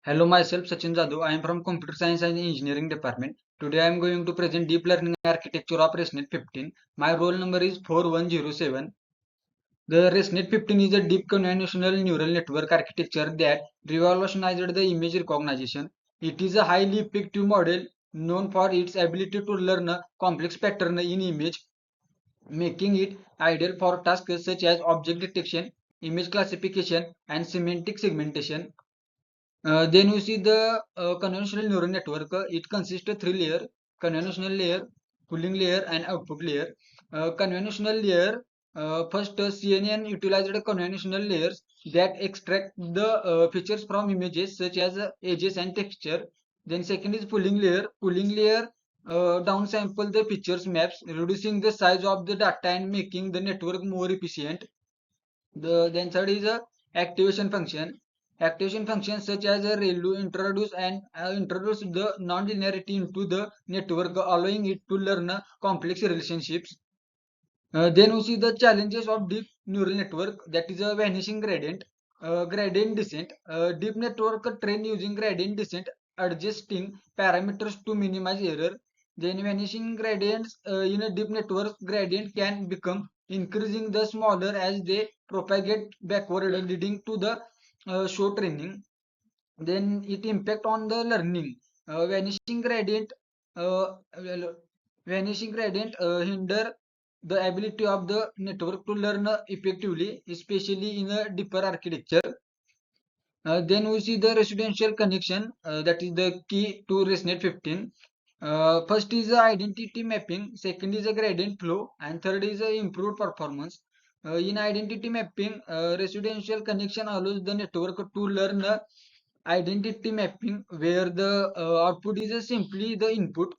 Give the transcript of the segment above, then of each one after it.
Hello, myself Sachin Jadhav. I am from Computer Science and Engineering Department. Today I am going to present Deep Learning Architecture of ResNet 15. My roll number is 4107. The ResNet 15 is a deep convolutional neural network architecture that revolutionized the image recognition. It is a highly effective model known for its ability to learn a complex pattern in image, making it ideal for tasks such as object detection, image classification, and semantic segmentation. Then you see the convolutional neural network. It consists of three layer: convolutional layer, pooling layer, and output layer. Convolutional layer, first CNN utilized convolutional layers that extract the features from images such as edges and texture. Then second is pooling layer. Pooling layer downsample the features maps, reducing the size of the data and making the network more efficient. Then third is a activation function. Activation functions such as a ReLU introduce the nonlinearity into the network, allowing it to learn complex relationships. Then we see the challenges of deep neural network, that is a vanishing gradient, gradient descent. Deep network train using gradient descent, adjusting parameters to minimize error. Then vanishing gradients in a deep network gradient can become increasing the smaller as they propagate backward, leading to the short training. Then it impact on the learning. Vanishing gradient, well, vanishing gradient hinder the ability of the network to learn effectively, especially in a deeper architecture. Then we see the residential connection, that is the key to ResNet 15. First is identity mapping, second is a gradient flow, and third is improved performance. In identity mapping, residential connection allows the network to learn identity mapping where the output is simply the input.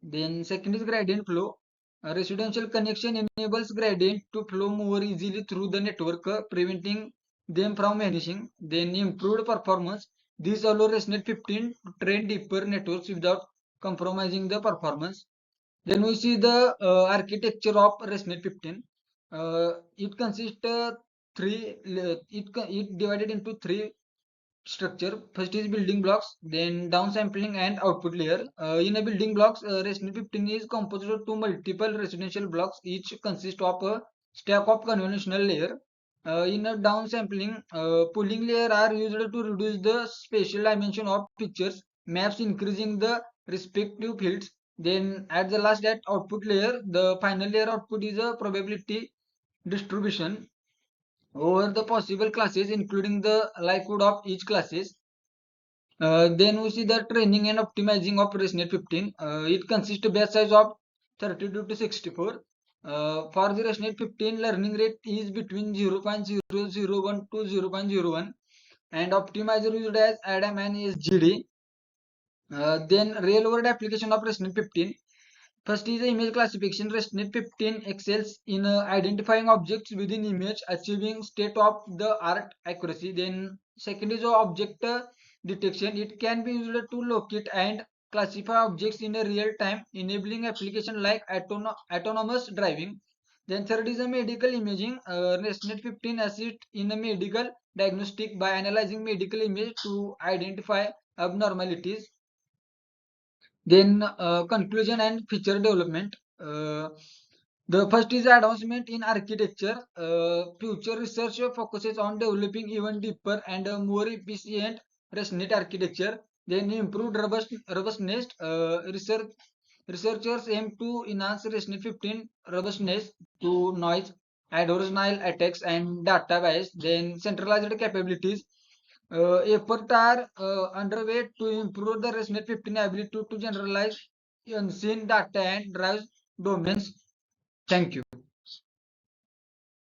Then second is gradient flow. A residential connection enables gradient to flow more easily through the network, preventing them from vanishing. Then improved performance. This allows ResNet 15 to train deeper networks without compromising the performance. Then we see the architecture of ResNet 15. It consists it divided into three structure. First is building blocks, then downsampling and output layer. In a building blocks, ResNet 15 is composed of two multiple residential blocks, each consists of a stack of convolutional layer. In a downsampling, pooling layer are used to reduce the spatial dimension of pictures, maps increasing the respective fields. Then at the last, at output layer, the final layer output is a probability distribution over the possible classes, including the likelihood of each classes. Then we see the training and optimizing of ResNet 15. It consists of batch size of 32 to 64. For the ResNet 15, learning rate is between 0.001 to 0.01, and optimizer used as ADAM and SGD. Then real world application of ResNet 15. First is the image classification. ResNet 15 excels in identifying objects within image, achieving state-of-the-art accuracy. Then second is object detection. It can be used to locate and classify objects in a real time, enabling application like autonomous driving. Then third is a medical imaging. ResNet 15 assists in a medical diagnostic by analyzing medical image to identify abnormalities. Then conclusion and feature development. The first is advancement in architecture. Future research focuses on developing even deeper and more efficient ResNet architecture. Then improved robustness. Researchers aim to enhance ResNet 15 robustness to noise, adversarial attacks, and data bias. Then centralized capabilities. Efforts are underway to improve the ResNet 15 ability to generalize unseen data and drive domains. Thank you.